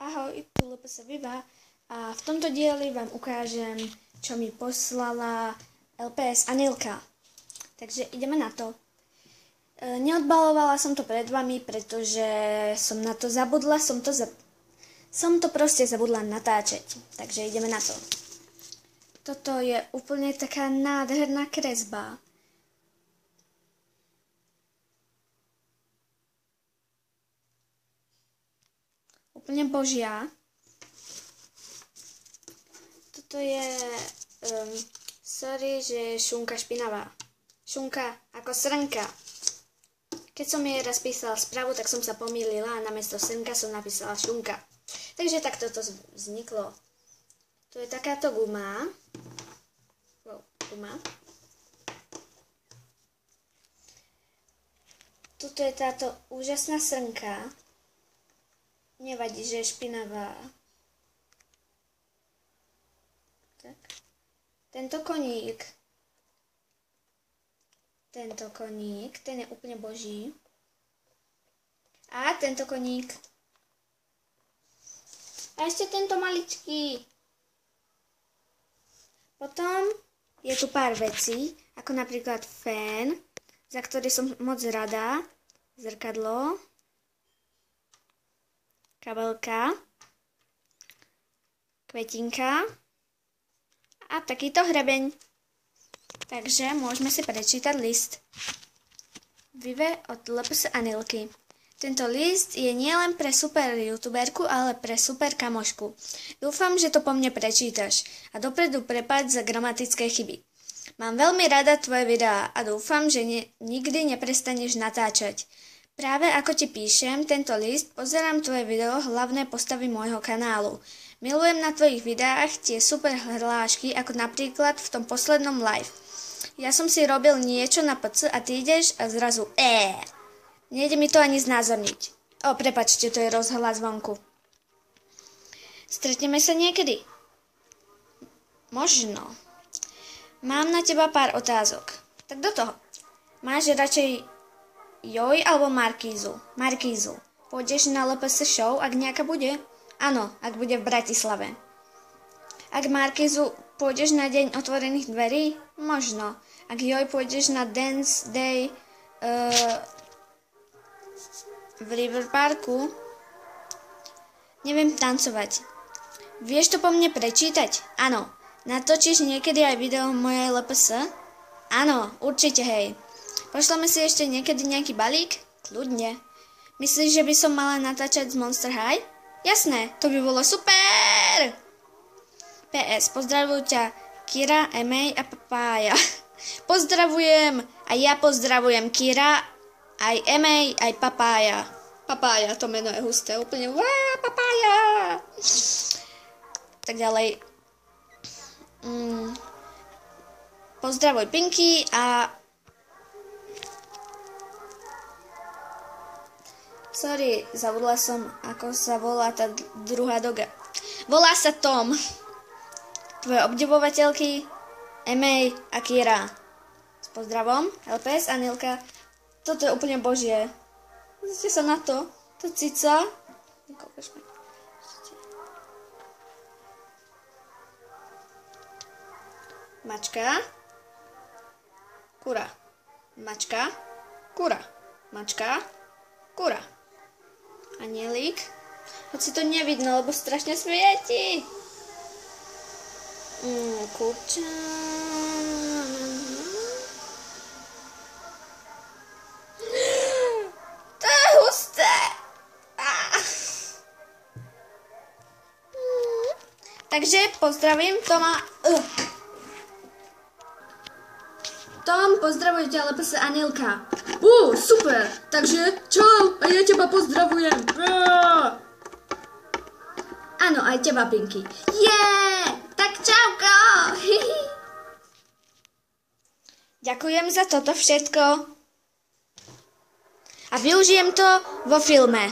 Ahoj, tu LPS Viva a v tomto dieli vám ukážem, čo mi poslala LPS Anilka. Takže ideme na to. Neodbalovala som to pred vami, pretože som na to zabudla, som to proste zabudla natáčať. Takže ideme na to. Toto je úplne taká nádherná kresba. Úplne božia. Toto je, sorry, že je šunka špinavá. Šunka ako srnka. Keď som jej raz písala správu, tak som sa pomýlila a namiesto srnka som napísala šunka. Takže takto to vzniklo. Tu je takáto guma. Tuto je táto úžasná srnka. Nevadí, že je špinavá. Tak. Tento koník, ten je úplne boží. A tento koník. A ešte tento maličký. Potom je tu pár vecí, ako napríklad fén, za ktorý som moc rada, zrkadlo, kabelka, kvetinka a takýto hrebeň. Takže môžeme si prečítať list. Vive od LPS Anilky. Tento list je nielen pre super youtuberku, ale pre super kamošku. Dúfam, že to po mne prečítaš a dopredu prepáč za gramatické chyby. Mám veľmi rada tvoje videá a dúfam, že nikdy neprestaneš natáčať. Práve ako ti píšem tento list, pozerám tvoje video hlavné postavy môjho kanálu. Milujem na tvojich videách tie super hlášky, ako napríklad v tom poslednom live. Ja som si robil niečo na PC a ty ideš a zrazu Nejde mi to ani znázorniť. Prepáčte, to je rozhlas vonku. Stretneme sa niekedy? Možno. Mám na teba pár otázok. Tak do toho. Máš radšej Joj alebo Markízu? Markízu. Pôjdeš na LPS show, ak nejaká bude? Áno, ak bude v Bratislave. Ak Markízu pôjdeš na deň otvorených dverí? Možno. Ak Joj pôjdeš na Dance Day v River Parku? Neviem tancovať. Vieš to po mne prečítať? Áno. Natočíš niekedy aj video mojej LPS? Áno, určite hej. Pošleme si ešte niekedy nejaký balík? Kľudne. Myslíš, že by som mala natáčať z Monster High? Jasné, to by bolo super! PS, pozdravujú ťa Kira, Emej a Papája. Pozdravujem! A ja pozdravujem Kira, aj Emej, aj Papája. Papája, to meno je husté, úplne Papája! Tak ďalej. Pozdravuj Pinky a sorry, zabudla som, ako sa volá tá druhá doga. Volá sa Tom. Tvoje obdivovateľky Emej a Kira. S pozdravom, LPS Anilka. Toto je úplne božie. Pozrite sa na to. To cica. Mačka. Kura. Mačka. Kura. Mačka. Kura. Anielik. Hoď si to nevidno, lebo strašne svieti. Kurča. To je husté. Takže pozdravím Toma. Tom, pozdravujem ťa, LPS Anilka. Super, takže čau, a ja teba pozdravujem. Áno, aj teba, Pinky. Tak čauko. Ďakujem za toto všetko. A využijem to vo filme.